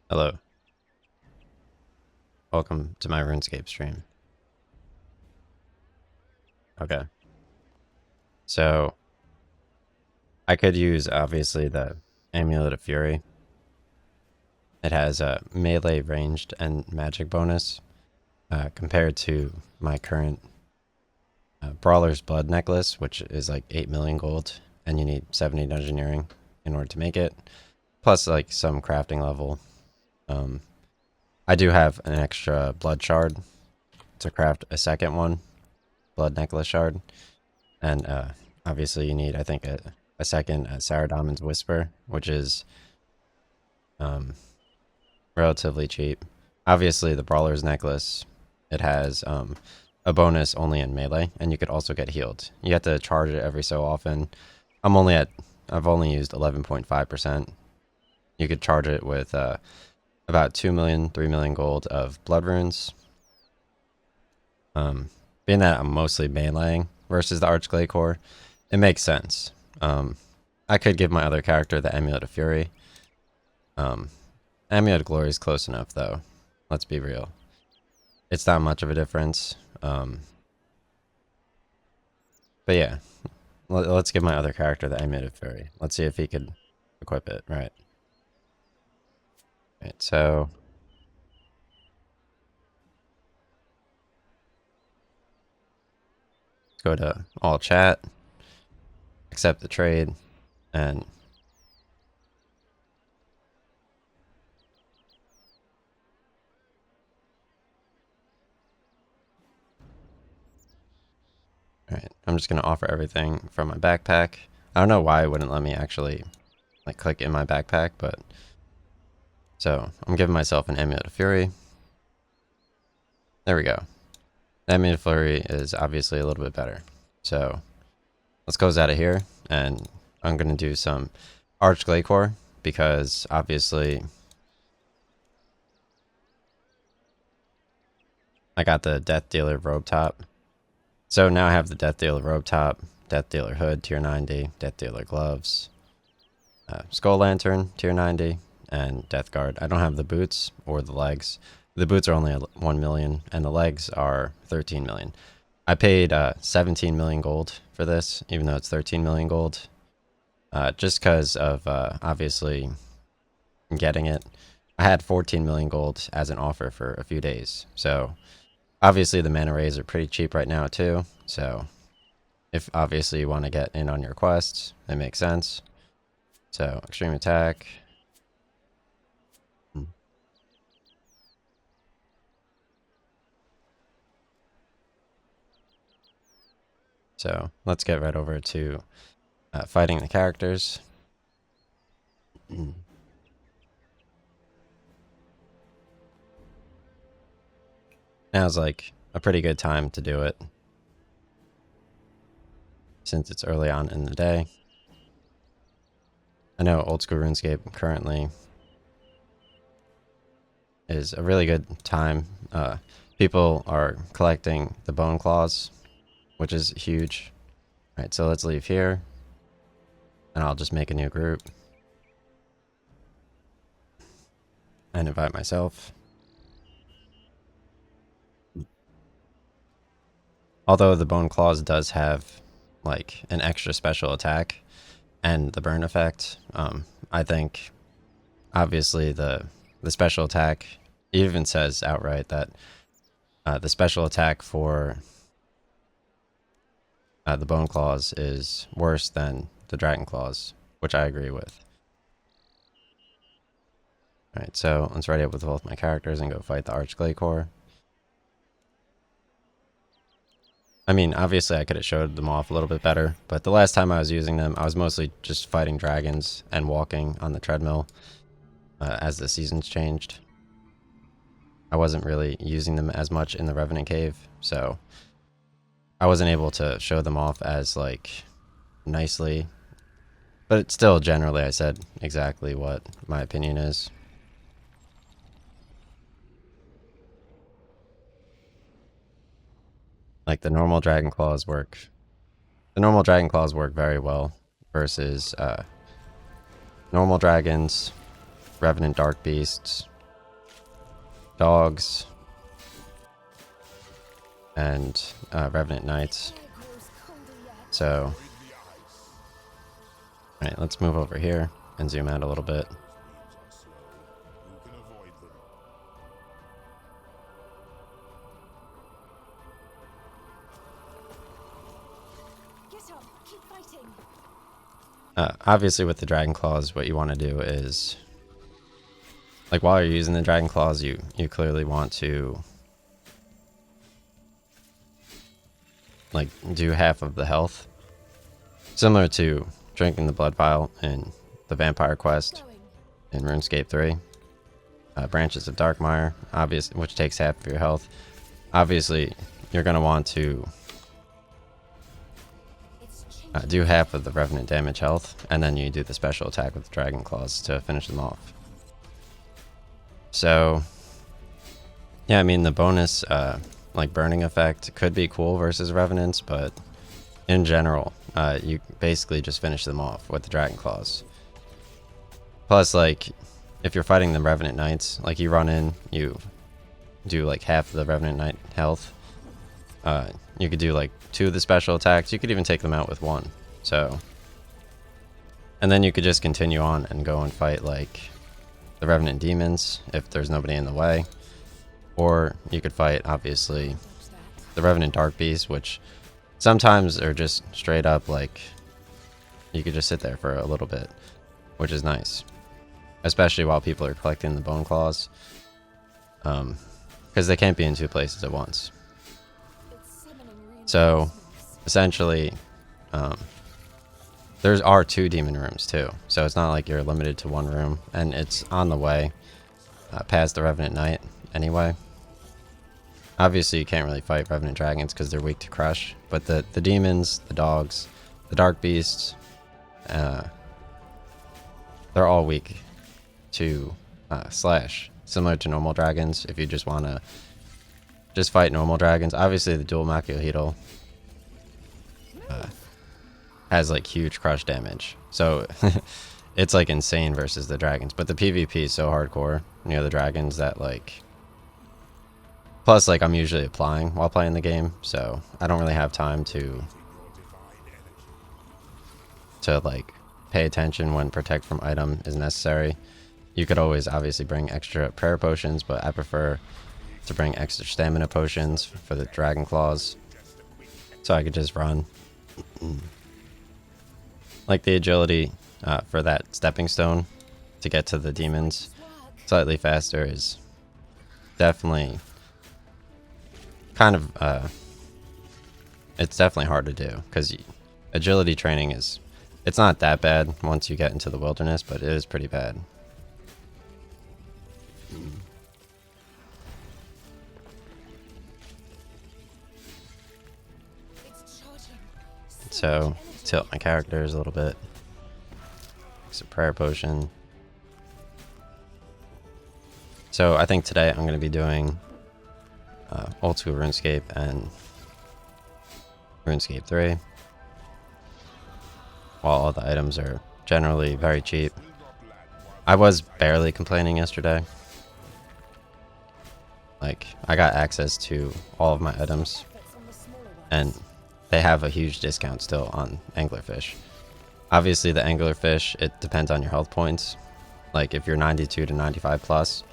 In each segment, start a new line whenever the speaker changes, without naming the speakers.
Hello, welcome to my RuneScape stream. Okay, so I could use obviously the Amulet of Fury. It has a melee ranged and magic bonus compared to my current Brawler's Blood necklace, which is like 8 million gold, and you need 70 engineering in order to make it, plus like some crafting level. I do have an extra blood shard to craft a second one, blood necklace shard. And obviously, you need, I think, a second Saradamon's Whisper, which is relatively cheap. Obviously, the Brawler's Necklace, it has a bonus only in melee, and you could also get healed. You have to charge it every so often. I've only used 11.5%. You could charge it with about 2 million, 3 million gold of blood runes. Being that I'm mostly meleeing versus the Arch Glacor, it makes sense. I could give my other character the Amulet of Fury. Amulet of Glory is close enough, though. Let's be real. It's not much of a difference. But yeah, let's give my other character the Amulet of Fury. Let's see if he could equip it. Right. Right. So let's go to all chat, accept the trade, and alright, I'm just gonna offer everything from my backpack. I don't know why it wouldn't let me actually like click in my backpack, but so I'm giving myself an Amulet of Fury. There we go. The Amulet of Fury is obviously a little bit better. So let's close out of here, and I'm gonna do some Arch Glacor because obviously I got the Death Dealer robe top. So now I have the Death Dealer robe top, Death Dealer hood, tier 90, Death Dealer gloves, Skull Lantern, tier 90, and Death Guard. I don't have the boots or the legs. The boots are only 1 million, and the legs are 13 million. I paid 17 million gold for this, even though it's 13 million gold, just because of obviously getting it. I had 14 million gold as an offer for a few days, so obviously the mana rays are pretty cheap right now too. So if obviously you want to get in on your quests, it makes sense. So extreme attack. So let's get right over to fighting the characters. Now's like a pretty good time to do it, since it's early on in the day. I know old school RuneScape currently is a really good time. People are collecting the bone claws, which is huge. All right, so let's leave here, and I'll just make a new group and invite myself. Although the bone claws does have like an extra special attack and the burn effect, I think obviously the special attack even says outright that the special attack for the bone claws is worse than the dragon claws, which I agree with. All right, so let's ready up with both my characters and go fight the Arch Glacor. I mean, obviously I could have showed them off a little bit better, but the last time I was using them, I was mostly just fighting dragons and walking on the treadmill as the seasons changed. I wasn't really using them as much in the Revenant Cave, so I wasn't able to show them off as like nicely, but still generally I said exactly what my opinion is. Like the normal dragon claws work. The normal dragon claws work very well versus normal dragons, revenant dark beasts, dogs, and Revenant Knights. So, alright, let's move over here and zoom out a little bit. Obviously with the Dragon Claws, what you want to do is, like, while you're using the Dragon Claws, you clearly want to, like, do half of the health. Similar to drinking the Blood Vial in the Vampire Quest in RuneScape 3. Branches of Darkmire, obviously, which takes half of your health. Obviously, you're going to want to do half of the Revenant damage health, and then you do the special attack with the Dragon Claws to finish them off. So, yeah, I mean, the bonus, like, burning effect could be cool versus Revenants, but in general, you basically just finish them off with the Dragon Claws. Plus, like, if you're fighting the Revenant Knights, like, you run in, you do, like, half of the Revenant Knight health. You could do, like, 2 of the special attacks. You could even take them out with 1. So, and then you could just continue on and go and fight, like, the Revenant Demons if there's nobody in the way. Or you could fight, obviously, the Revenant Dark Beasts, which sometimes are just straight up, like, you could just sit there for a little bit, which is nice. Especially while people are collecting the Bone Claws. Because they can't be in 2 places at once. So, essentially, there are 2 demon rooms too. So it's not like you're limited to 1 room. And it's on the way past the Revenant Knight anyway. Obviously, you can't really fight Revenant Dragons because they're weak to crush. But the demons, the dogs, the Dark Beasts, they're all weak to slash. Similar to normal dragons, if you just want to just fight normal dragons. Obviously, the dual Makuhito has, like, huge crush damage. So, it's, like, insane versus the dragons. But the PvP is so hardcore near the dragons that, like... Plus, like, I'm usually applying while playing the game. So, I don't really have time to like, pay attention when Protect from item is necessary. You could always, obviously, bring extra prayer potions, but I prefer to bring extra stamina potions for the Dragon Claws, so I could just run. Like, the agility for that stepping stone to get to the demons slightly faster is definitely kind of it's definitely hard to do, because agility training is, it's not that bad once you get into the wilderness, but it is pretty bad. So, tilt my characters a little bit. It's a prayer potion. So, I think today I'm going to be doing Old School RuneScape and RuneScape 3. While all the items are generally very cheap. I was barely complaining yesterday. Like, I got access to all of my items. And they have a huge discount still on anglerfish. Obviously, the anglerfish, it depends on your health points. Like, if you're 92 to 95 plus,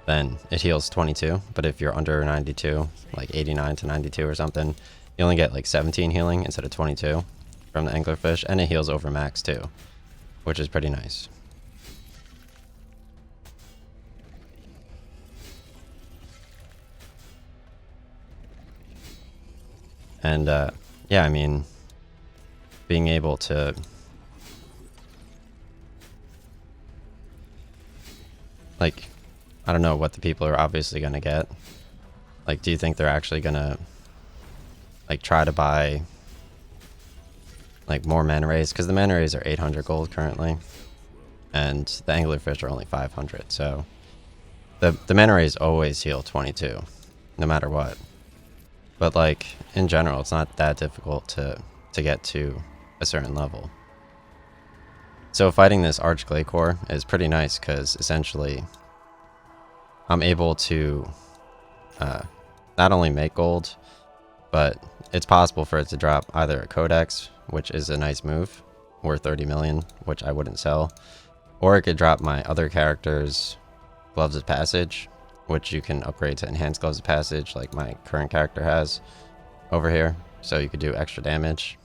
then it heals 22. But if you're under 92, like 89 to 92 or something, you only get like 17 healing instead of 22 from the anglerfish. And it heals over max too, which is pretty nice. And, yeah, I mean, being able to, like, I don't know what the people are obviously going to get. Like, do you think they're actually going to, like, try to buy, like, more mana rays? Because the mana rays are 800 gold currently, and the anglerfish are only 500. So, the mana rays always heal 22, no matter what. But, like, in general, it's not that difficult to get to a certain level. So fighting this Glacor is pretty nice, because essentially I'm able to not only make gold, but it's possible for it to drop either a codex, which is a nice move, worth 30 million, which I wouldn't sell, or it could drop my other characters' Gloves of Passage, which you can upgrade to enhanced Gloves of Passage, like my current character has over here, so you could do extra damage.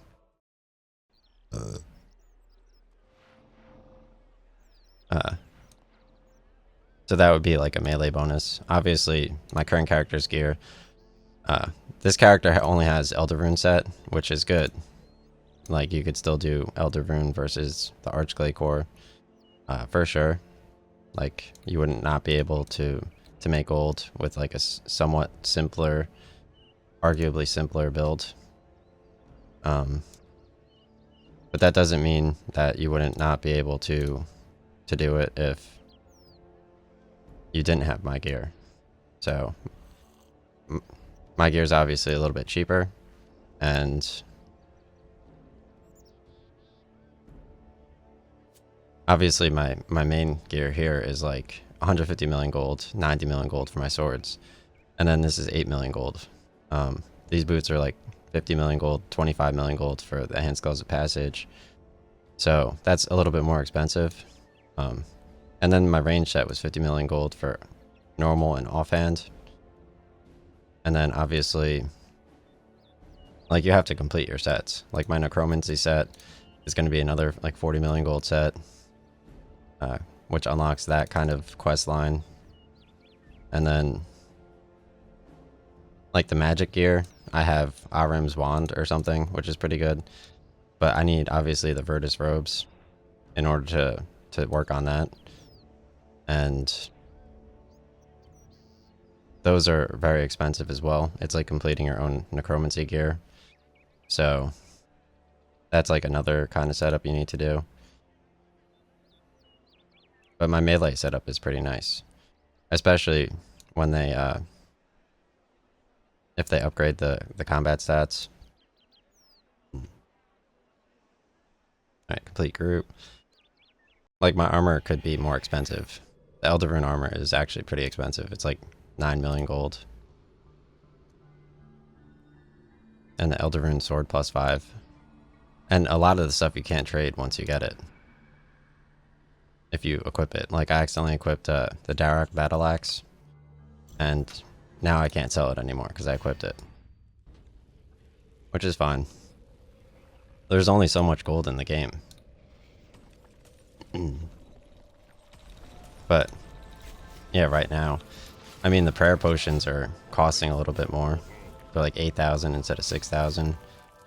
So that would be like a melee bonus. Obviously, my current character's gear. This character only has Elder Rune set, which is good. Like, you could still do Elder Rune versus the Arch Glacor, for sure. Like, you wouldn't not be able to make gold with like a somewhat simpler, arguably simpler build. But that doesn't mean that you wouldn't not be able to do it if you didn't have my gear. So my gear is obviously a little bit cheaper, and obviously my main gear here is like 150 million gold, 90 million gold for my swords, and then this is 8 million gold. These boots are like 50 million gold, 25 million gold for the enhanced Gloves of Passage, so that's a little bit more expensive. And then my range set was 50 million gold for normal and offhand. And then obviously, like, you have to complete your sets. Like, my Necromancy set is going to be another like 40 million gold set, which unlocks that kind of quest line. And then, like, the magic gear, I have Arim's wand or something, which is pretty good. But I need obviously the Virtus robes in order to work on that. And those are very expensive as well. It's like completing your own necromancy gear. So that's like another kind of setup you need to do. But my melee setup is pretty nice, especially when they if they upgrade the combat stats. Alright, complete group. Like, my armor could be more expensive. The Elder Rune armor is actually pretty expensive. It's like 9 million gold. And the Elder Rune sword +5. And a lot of the stuff you can't trade once you get it, if you equip it. Like, I accidentally equipped the Darak battle axe, and now I can't sell it anymore because I equipped it, which is fine. There's only so much gold in the game. But yeah, right now, I mean, the prayer potions are costing a little bit more. They're like 8,000 instead of 6,000,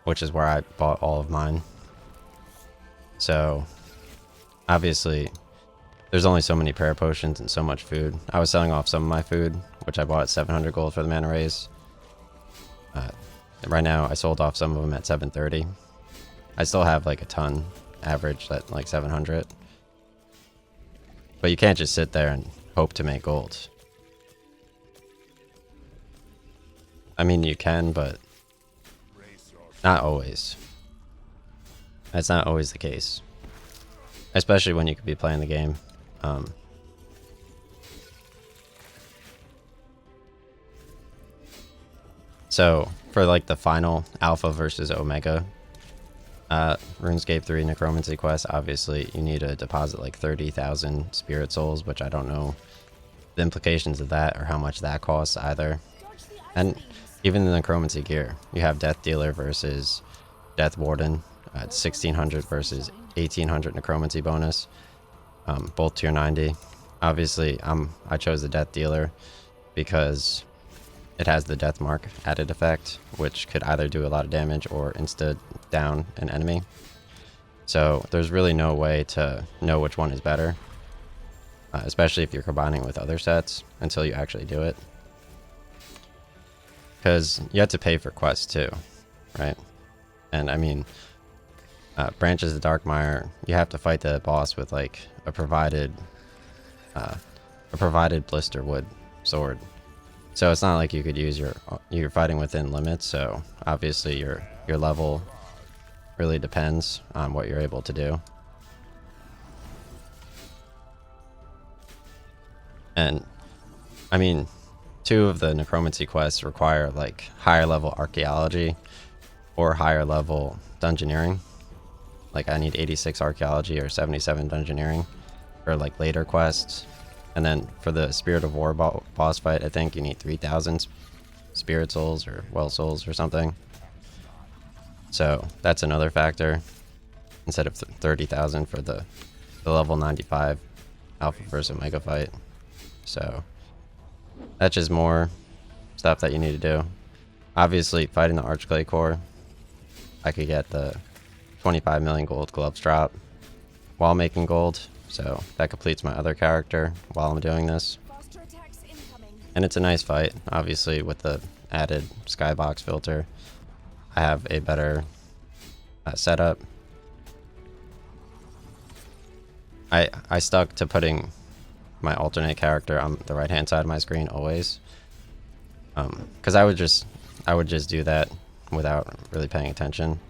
which is where I bought all of mine. So obviously there's only so many prayer potions and so much food. I was selling off some of my food, which I bought at 700 gold for the mana raise. Right now I sold off some of them at 730. I still have like a ton average at like 700. But you can't just sit there and hope to make gold. I mean, you can, but not always. That's not always the case. Especially when you could be playing the game. So, for like the final Alpha versus Omega RuneScape 3 Necromancy quest, obviously you need to deposit like 30,000 spirit souls, which I don't know the implications of that or how much that costs either. And even the Necromancy gear, you have Death Dealer versus Death Warden at 1600 versus 1800 Necromancy bonus, both tier 90. Obviously, I chose the Death Dealer because it has the Death Mark added effect, which could either do a lot of damage or insta down an enemy. So there's really no way to know which one is better, especially if you're combining with other sets, until you actually do it. Because you have to pay for quests too, right? And I mean, Branches of Darkmire, you have to fight the boss with like a provided Blisterwood sword. So it's not like you could use you're fighting within limits. So obviously your level really depends on what you're able to do. And I mean, 2 of the necromancy quests require like higher level archaeology or higher level dungeoneering. Like I need 86 archaeology or 77 dungeoneering for like later quests. And then for the Spirit of War boss fight, I think you need 3,000 spirit souls or well souls or something. So that's another factor instead of 30,000 for the level 95 alpha versus omega fight. So that's just more stuff that you need to do. Obviously, fighting the Arch Glacor, I could get the 25 million gold gloves drop while making gold. So that completes my other character while I'm doing this. And it's a nice fight, obviously, with the added skybox filter. I have a better setup. I stuck to putting my alternate character on the right hand side of my screen always, because I would just do that without really paying attention.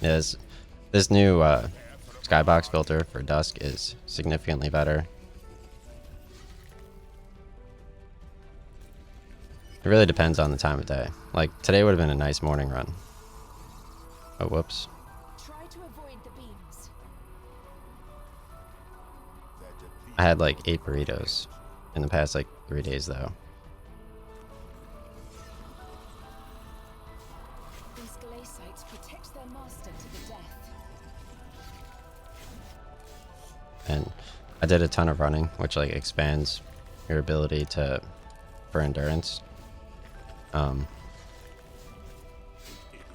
This new skybox filter for dusk is significantly better. It really depends on the time of day. Like today would have been a nice morning run. Oh, whoops.
Try to avoid the beams.
I had like 8 burritos in the past like 3 days though.
These glacites protect their master to the death.
And I did a ton of running, which like expands your ability for endurance.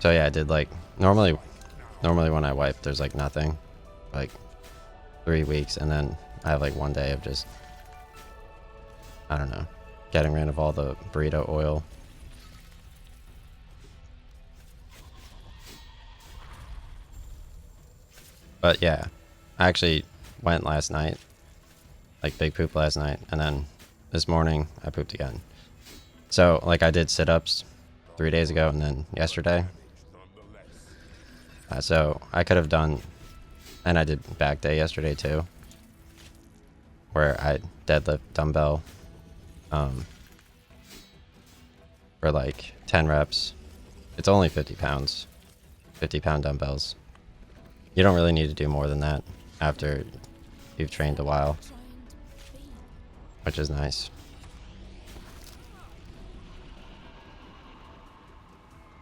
So yeah, I did like normally when I wipe there's like nothing, like 3 weeks, and then I have like 1 day of just, I don't know, getting rid of all the burrito oil. But yeah, I actually went last night, like big poop last night, and then this morning I pooped again. So like I did sit-ups 3 days ago and then yesterday. So I could have done, and I did back day yesterday too, where I deadlift dumbbell for like 10 reps. It's only 50 pounds, 50-pound dumbbells. You don't really need to do more than that after you've trained a while, which is nice.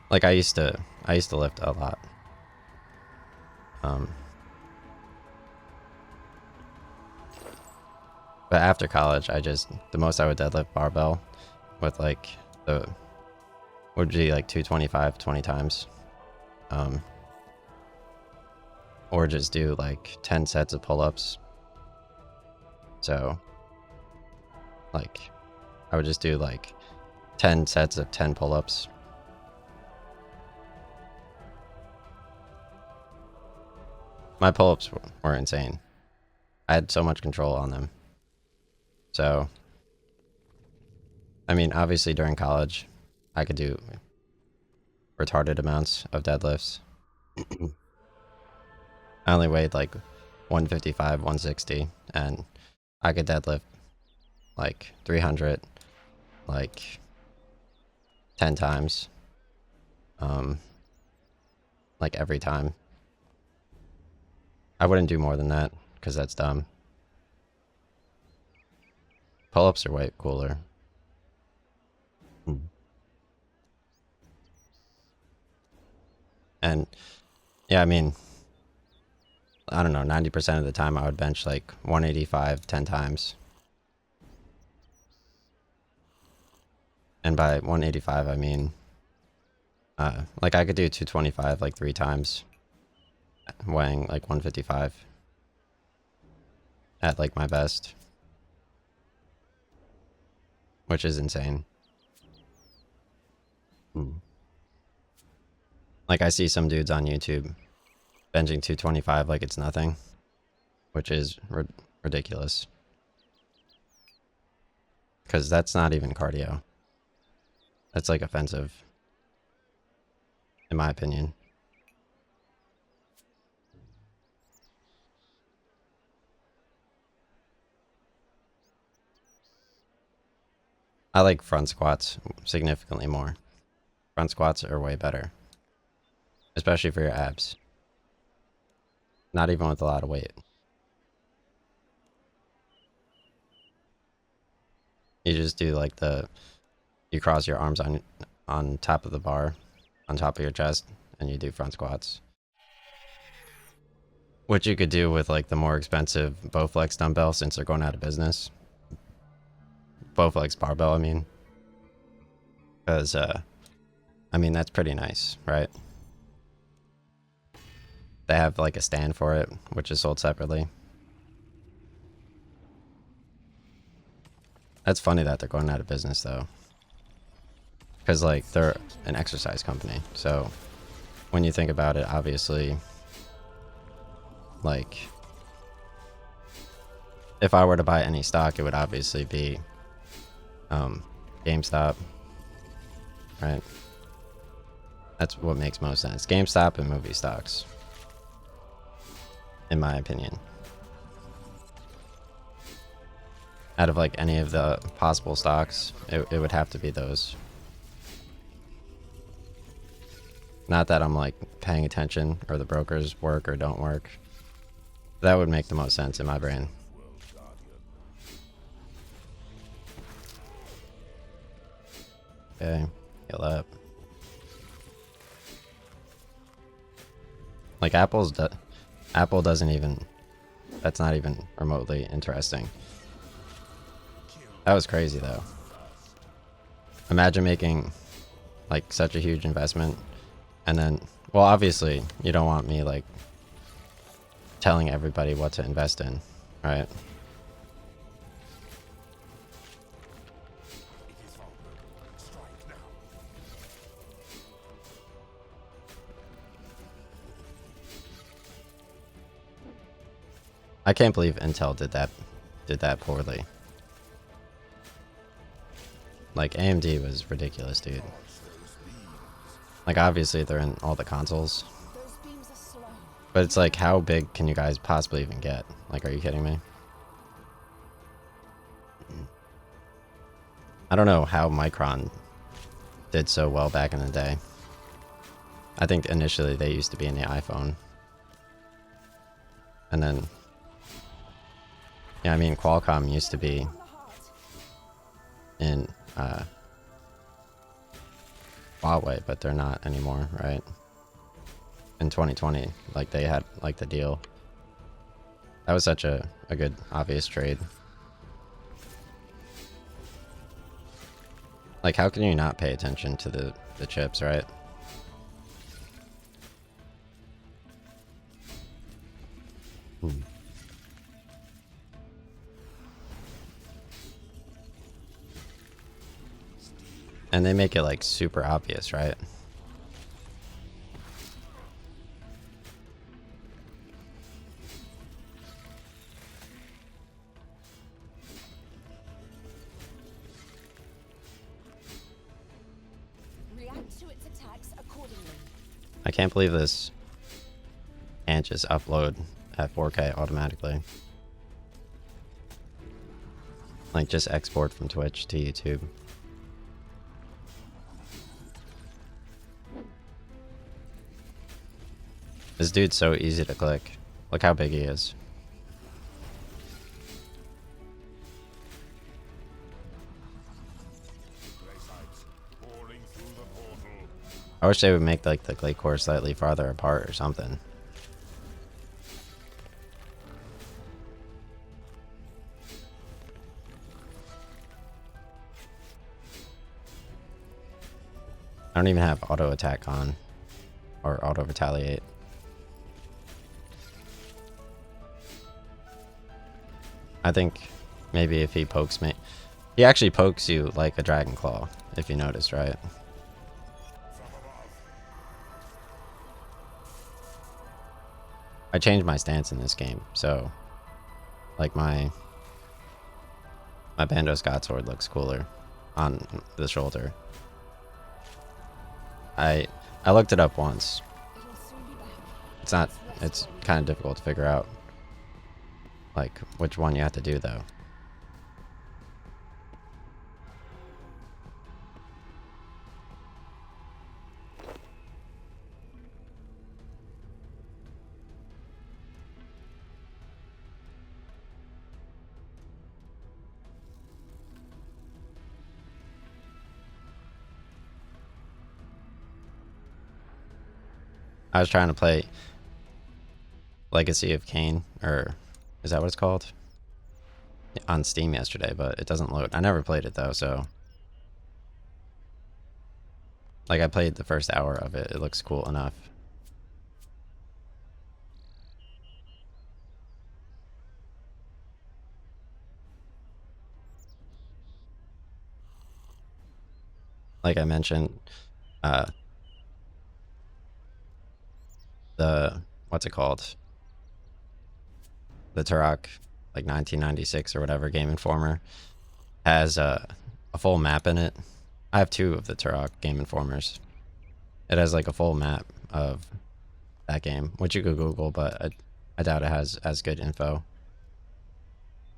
Like I used to lift a lot. But after college, the most I would deadlift barbell with like would be like 225 20 times. Or just do like 10 sets of pull-ups. So like I would just do like 10 sets of 10 pull-ups. My pull-ups were insane. I had so much control on them. So, I mean, obviously during college, I could do retarded amounts of deadlifts. I only weighed like 155, 160, and I could deadlift like 300, like 10 times, like every time. I wouldn't do more than that because that's dumb. Pull-ups are way cooler. And yeah, I mean, I don't know, 90% of the time I would bench like 185 10 times. And by 185 I mean like I could do 225 like 3 times, weighing like 155 at like my best, which is insane. Like I see some dudes on YouTube benching 225 like it's nothing, which is ridiculous. Because that's not even cardio. That's like offensive, in my opinion. I like front squats significantly more. Front squats are way better, especially for your abs. Not even with a lot of weight. You just do like you cross your arms on top of the bar, on top of your chest, and you do front squats. Which you could do with like the more expensive Bowflex dumbbell since they're going out of business. Bowflex barbell, I mean. Because, I mean, that's pretty nice, right? They have like a stand for it, which is sold separately. That's funny that they're going out of business though. Because like they're an exercise company. So when you think about it, obviously, like if I were to buy any stock, it would obviously be GameStop, right? That's what makes most sense. GameStop and movie stocks, in my opinion. Out of like any of the possible stocks, it would have to be those. Not that I'm like paying attention or the brokers work or don't work. That would make the most sense in my brain. Okay, heal up. Like Apple doesn't even, that's not even remotely interesting. That was crazy though. Imagine making like such a huge investment and then, well, obviously you don't want me like telling everybody what to invest in, right? I can't believe Intel did that poorly. Like AMD was ridiculous, dude. Like obviously they're in all the consoles.
Those beams are slow.
But it's like, how big can you guys possibly even get? Like, are you kidding me? I don't know how Micron did so well back in the day. I think initially they used to be in the iPhone. And then, yeah, I mean, Qualcomm used to be in Huawei, but they're not anymore, right? In 2020, like they had like the deal. That was such a good obvious trade. Like, how can you not pay attention to the chips, right? And they make it like super obvious, right?
React to its attacks accordingly.
I can't believe this can't just upload at 4K automatically. Like, just export from Twitch to YouTube. This dude's so easy to click. Look how big he is. I wish they would make like the Glacor slightly farther apart or something. I don't even have auto attack on or auto retaliate. I think maybe if he pokes me, he actually pokes you like a dragon claw, if you noticed, right? I changed my stance in this game, so like my Bando Scott sword looks cooler on the shoulder. I looked it up once.
It'll soon be back.
It's kind of difficult to figure out like which one you have to do though. I was trying to play Legacy of Kain, or is that what it's called? On Steam yesterday, but it doesn't load. I never played it though, so like I played the first hour of it. It looks cool enough. Like I mentioned, the what's it called? The Turok, like 1996 or whatever, Game Informer has a full map in it. I have 2 of the Turok Game Informers. It has like a full map of that game, which you could Google, but I doubt it has as good info.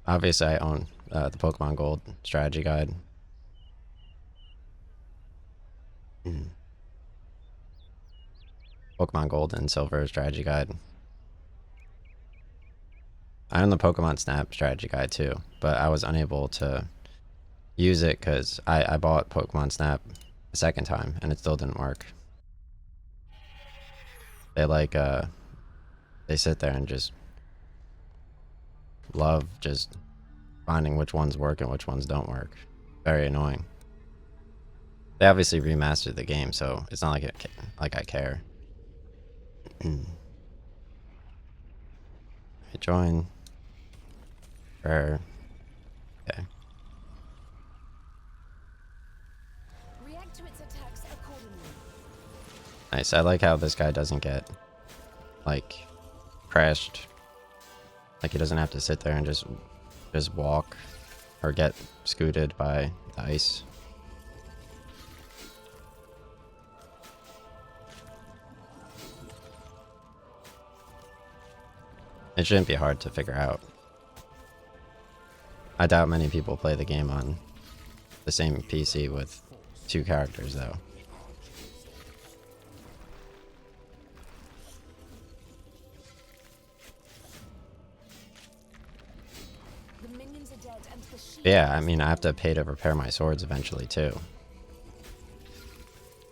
Obviously, I own the Pokemon Gold strategy guide. Pokemon Gold and Silver strategy guide. I own the Pokemon Snap strategy guide too, but I was unable to use it because I bought Pokemon Snap a second time and it still didn't work. They like they sit there and just love just finding which ones work and which ones don't work. Very annoying. They obviously remastered the game, so it's not like I care. I join. Okay.
React to its attacks accordingly.
Nice. I like how this guy doesn't get like crashed. Like he doesn't have to sit there and just walk or get scooted by the ice. It shouldn't be hard to figure out. I doubt many people play the game on the same PC with 2 characters though.
The minions are dead and the shield.
Yeah, I mean I have to pay to repair my swords eventually too.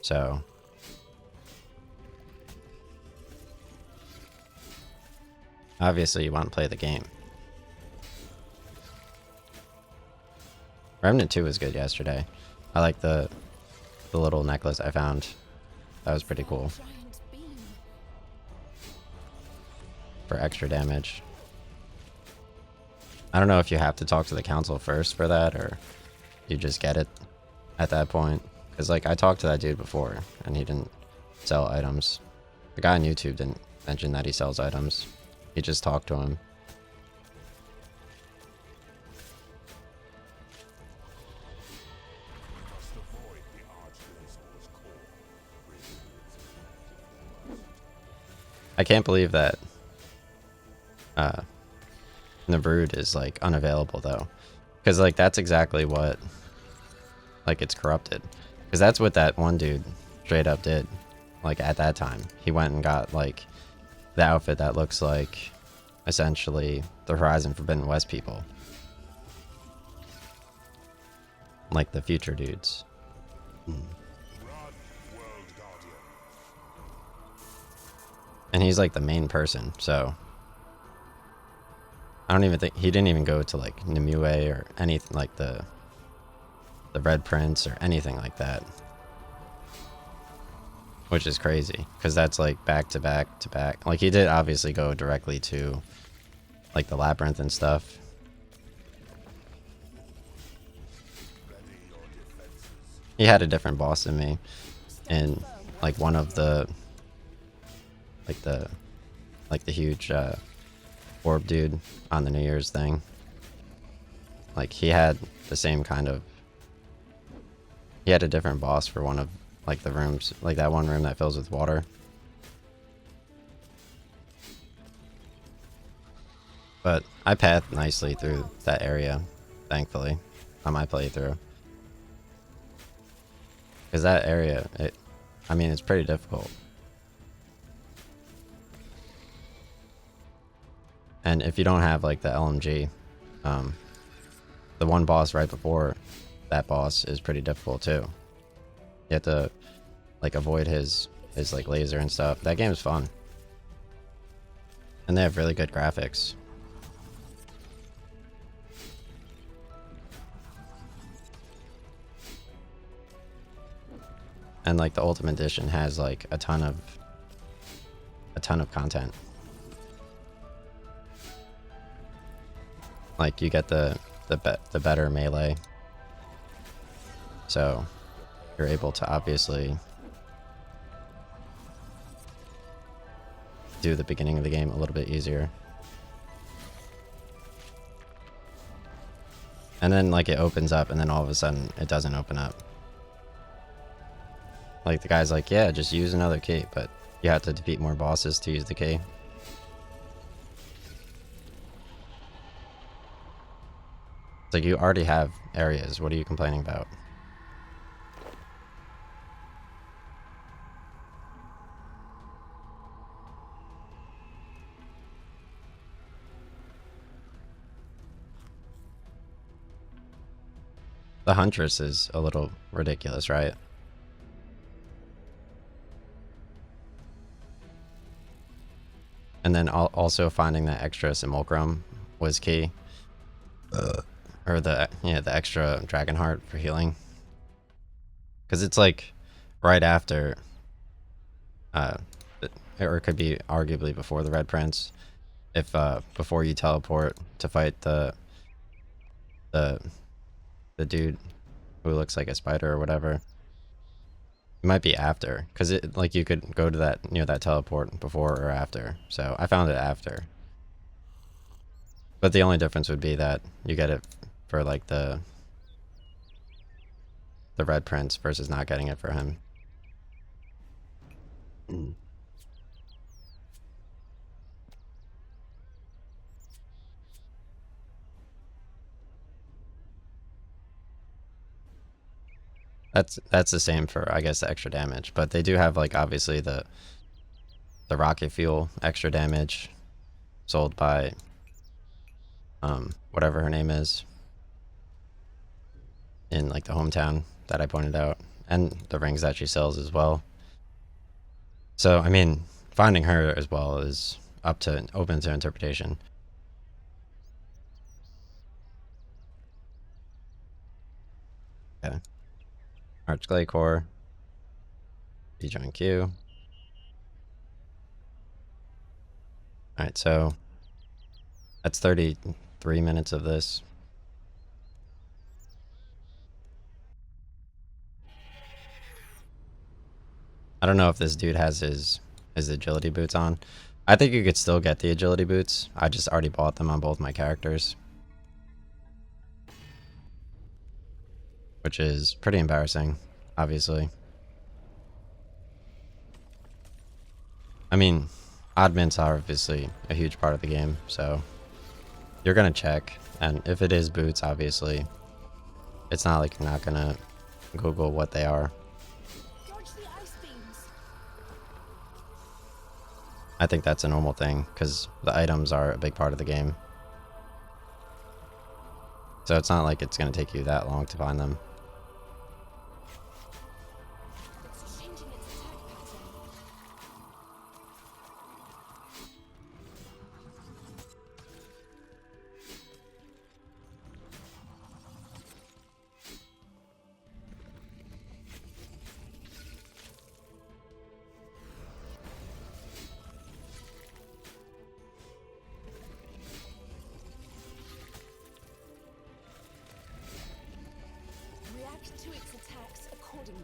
So obviously you want to play the game. Remnant 2 was good yesterday. I like the little necklace I found. That was pretty cool
Giant beam.
for extra damage. I don't know if you have to talk to the council first for that or you just get it at that point. Because like I talked to that dude before and he didn't sell items. The guy on YouTube didn't mention that he sells items. He just talked to him. I can't believe that Nabrood is like unavailable though, because like that's exactly what like it's corrupted, because that's what that one dude straight up did. Like at that time, he went and got like the outfit that looks like essentially the Horizon Forbidden West people, like the future dudes. And he's like the main person, so I don't even think he didn't even go to like Nimue or anything like the Red Prince or anything like that, which is crazy because that's like back to back to back. Like he did obviously go directly to like the Labyrinth and stuff. He had a different boss than me in like one of the the huge orb dude on the New Year's thing. Like he had the same kind of, he had a different boss for one of like the rooms, like that one room that fills with water. But I pathed nicely through that area, thankfully, on my playthrough. Because that area, I mean, it's pretty difficult. And if you don't have like the LMG, the one boss right before that boss is pretty difficult too. You have to like avoid his his like laser and stuff. That game is fun. And they have really good graphics. And like the Ultimate Edition has like a ton of content. Like you get the better melee. So you're able to obviously do the beginning of the game a little bit easier. And then like it opens up and then all of a sudden it doesn't open up. Like the guy's like, yeah, just use another key, but you have to defeat more bosses to use the key. It's like you already have areas. What are you complaining about? The Huntress is a little ridiculous, right? And then also finding that extra simulacrum was key. Or the extra dragon heart for healing. Because it's like right after, or it could be arguably before the Red Prince, if before you teleport to fight the dude who looks like a spider or whatever. It might be after, because it like you could go to that that teleport before or after. So I found it after. But the only difference would be that you get it for like the Red Prince versus not getting it for him. That's the same for, I guess, the extra damage, but they do have like obviously the rocket fuel extra damage sold by whatever her name is in like the hometown that I pointed out, and the rings that she sells as well. So I mean, finding her as well is open to interpretation. Okay. Arch Glacor. Rejoin queue. Alright, so that's 33 minutes of this. I don't know if this dude has his agility boots on. I think you could still get the agility boots. I just already bought them on both my characters. Which is pretty embarrassing, obviously. I mean, odd mints are obviously a huge part of the game, so you're gonna check, and if it is boots, obviously, it's not like you're not gonna Google what they are. I think that's a normal thing, because the items are a big part of the game. So it's not like it's gonna take you that long to find them.
To its attacks accordingly.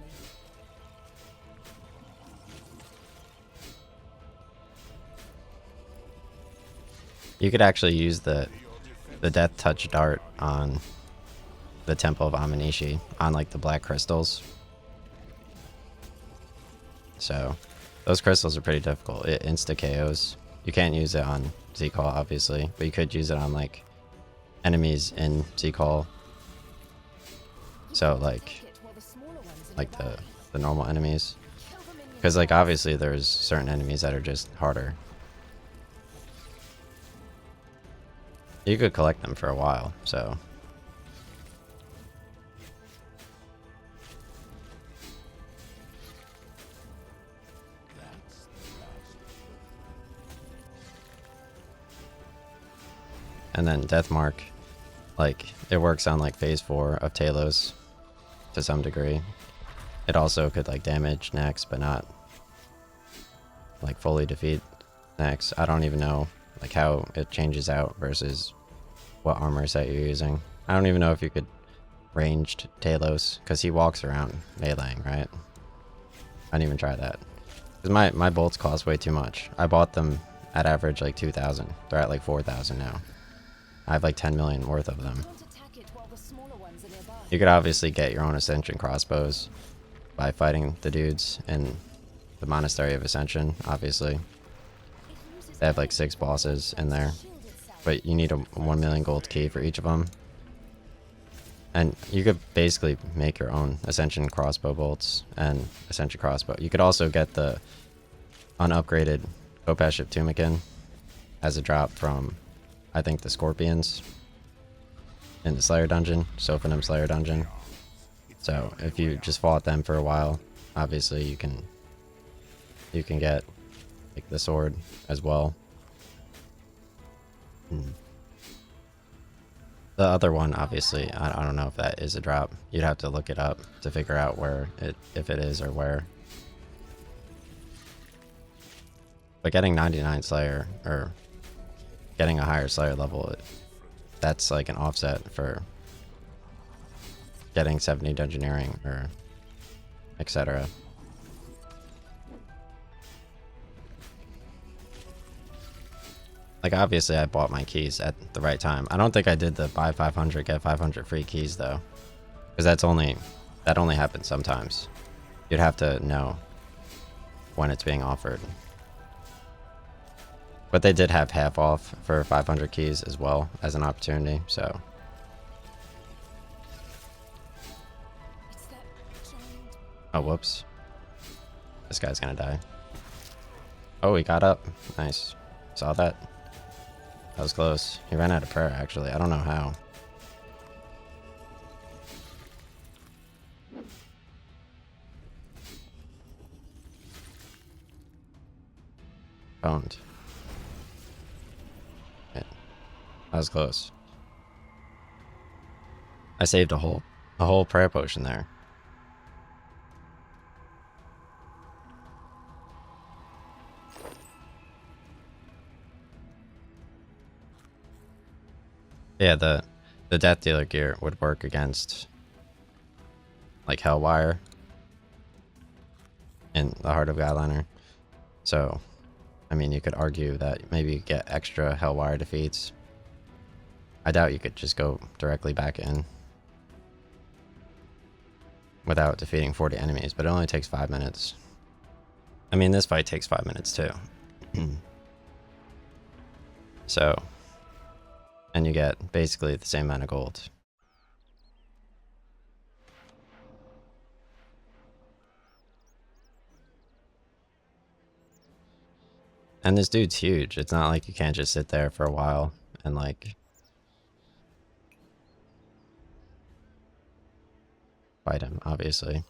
You could actually use the death touch dart on the Temple of Amanishi on like the black crystals. So those crystals are pretty difficult. It insta KOs. You can't use it on Z-Call obviously, but you could use it on like enemies in Z-Call. So like the normal enemies, because like obviously there's certain enemies that are just harder. You could collect them for a while, so And then Deathmark, like, it works on like phase 4 of Talos to some degree. It also could like damage next, but not like fully defeat next. I don't even know like how it changes out versus what armor set you're using. I don't even know if you could ranged Talos, because he walks around meleeing, right? I didn't even try that. Because my bolts cost way too much. I bought them at average like 2,000. They're at like 4,000 now. I have like 10 million worth of them.
Don't attack it while the smaller ones are nearby.
You could obviously get your own Ascension crossbows by fighting the dudes in the Monastery of Ascension, obviously.
It uses
They have like 6 bosses in there,
shield itself.
but you need a 1 million gold key for each of them. And you could basically make your own Ascension crossbow bolts and Ascension crossbow. You could also get the unupgraded Kopeship Tumikin as a drop from, I think, the Scorpions in the Slayer dungeon, Sophanim Slayer dungeon. So if you just fought them for a while, obviously you can get like the sword as well. The other one, obviously, I don't know if that is a drop. You'd have to look it up to figure out where if it is or where. But getting 99 Slayer, or getting a higher Slayer level, that's like an offset for getting 70 Dungeoneering or etc. Like, obviously I bought my keys at the right time. I don't think I did the buy 500 get 500 free keys though, because that only happens sometimes. You'd have to know when it's being offered. But they did have half off for 500 keys as well as an opportunity, so.
It's that giant.
Oh, whoops. This guy's gonna die. Oh, he got up. Nice. Saw that. That was close. He ran out of prayer, actually. I don't know how. Boned. Yeah. That was close. I saved a whole prayer potion there. Yeah, the Death Dealer gear would work against like Hellwire in the Heart of Godliner. So, I mean, you could argue that maybe you get extra Hellwire defeats. I doubt you could just go directly back in without defeating 40 enemies, but it only takes 5 minutes. I mean, this fight takes 5 minutes too. So, and you get basically the same amount of gold. And this dude's huge. It's not like you can't just sit there for a while and like fight him, obviously.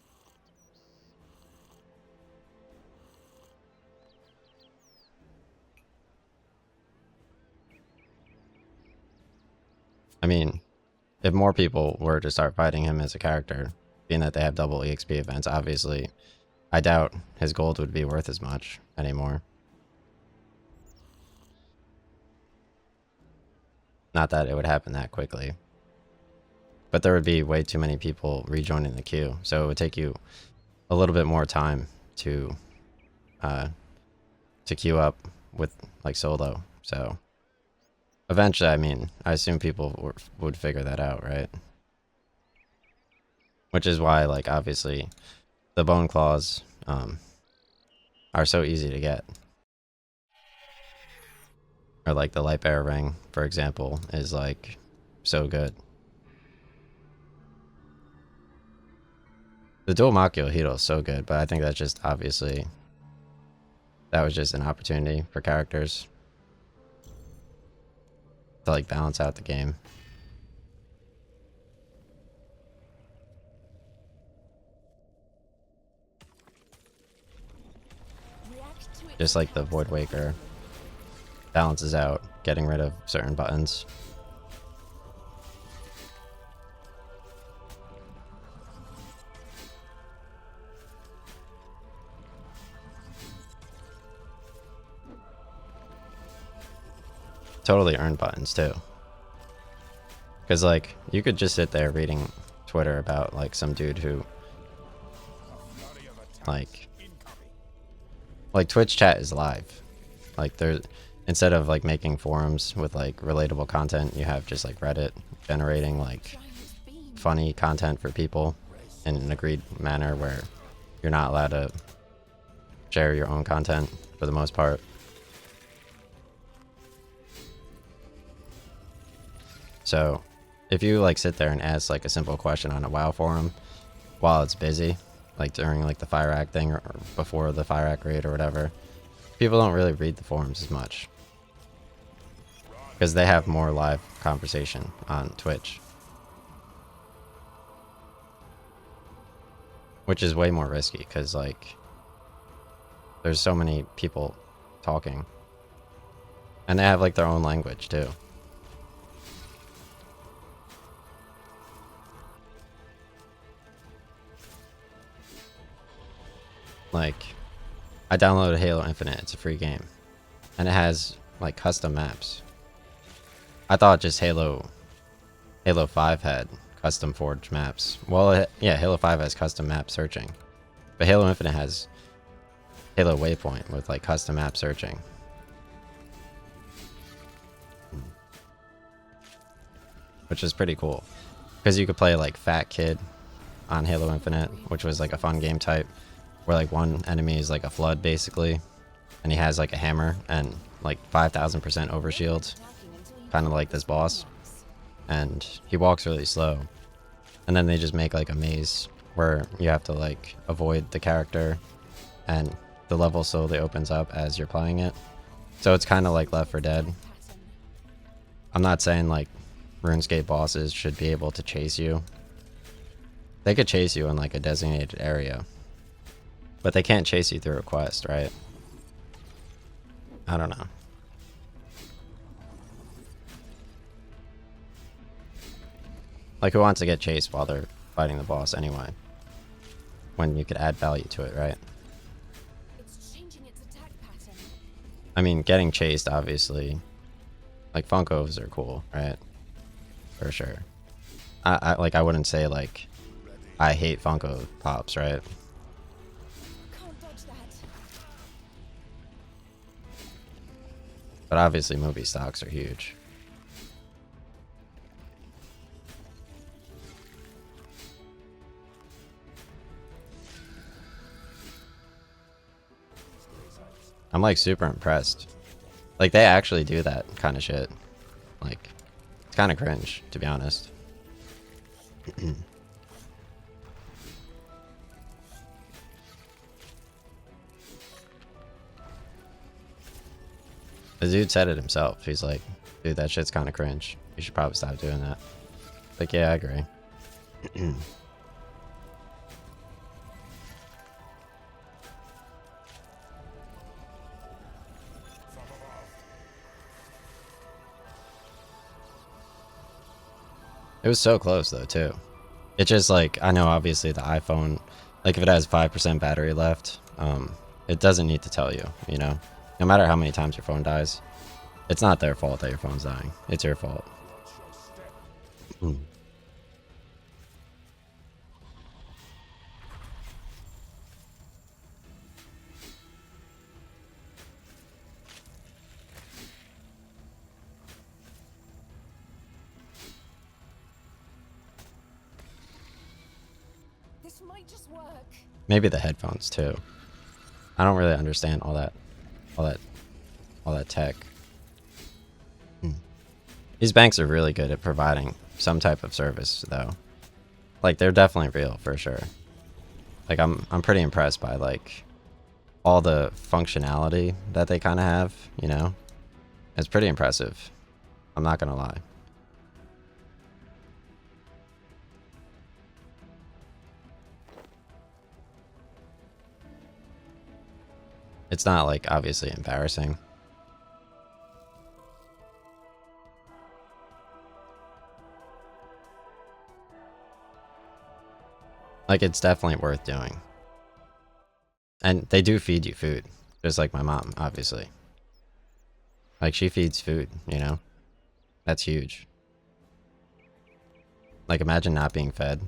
I mean, if more people were to start fighting him as a character, being that they have double EXP events, obviously, I doubt his gold would be worth as much anymore. Not that it would happen that quickly. But there would be way too many people rejoining the queue, so it would take you a little bit more time to queue up with like solo. So eventually, I mean, I assume people would figure that out, right? Which is why, like, obviously, the bone claws are so easy to get. Or like the light bearer ring, for example, is like so good. The dual Makio Hito is so good, but I think that's just obviously, that was just an opportunity for characters to like balance out the game.
React to it.
Just like the Void Waker balances out getting rid of certain buttons. Totally earned buttons too. Because like you could just sit there reading Twitter about like some dude who like Twitch chat is live. Like there's, instead of like making forums with like relatable content, you have just like Reddit generating like funny content for people in an agreed manner where you're not allowed to share your own content for the most part. So if you like sit there and ask like a simple question on a WoW forum while it's busy, like during like the Fire Act thing or before the Fire Act raid or whatever, people don't really read the forums as much because they have more live conversation on Twitch, which is way more risky because like there's so many people talking and they have like their own language too. Like, I downloaded Halo Infinite. It's a free game, and it has like custom maps. I thought just Halo 5 had custom forged maps. Well, yeah, Halo 5 has custom map searching, but Halo Infinite has Halo Waypoint with like custom map searching. Which is pretty cool, because you could play like Fat Kid on Halo Infinite, which was like a fun game type, where like one enemy is like a flood basically, and he has like a hammer and like 5,000% overshield, kind of like this boss, and he walks really slow, and then they just make like a maze where you have to like avoid the character, and the level slowly opens up as you're playing it. So it's kind of like Left 4 Dead. I'm not saying like RuneScape bosses should be able to chase you. They could chase you in like a designated area, but they can't chase you through a quest, right? I don't know. Like, who wants to get chased while they're fighting the boss anyway? When you could add value to it, right?
It's changing its attack pattern.
I mean, getting chased, obviously. Like, Funkos are cool, right? For sure. I wouldn't say, like, I hate Funko Pops, right?
Can't dodge that.
But obviously movie stocks are huge. I'm like super impressed. Like they actually do that kind of shit. Like it's kind of cringe, to be honest. The dude said it himself. He's like, dude, that shit's kind of cringe. You should probably stop doing that. Like, yeah, I agree. It was so close though, too. It's just like, I know obviously the iPhone, like if it has 5% battery left, it doesn't need to tell you, you know? No matter how many times your phone dies, it's not their fault that your phone's dying. It's your fault.
This might just work.
Maybe the headphones too. I don't really understand all that tech. These banks are really good at providing some type of service though. Like they're definitely real for sure. Like I'm pretty impressed by like all the functionality that they kind of have, you know? It's pretty impressive. I'm not gonna lie. It's not like obviously embarrassing. Like, it's definitely worth doing. And they do feed you food. Just like my mom, obviously. Like, she feeds food, you know? That's huge. Like, imagine not being fed.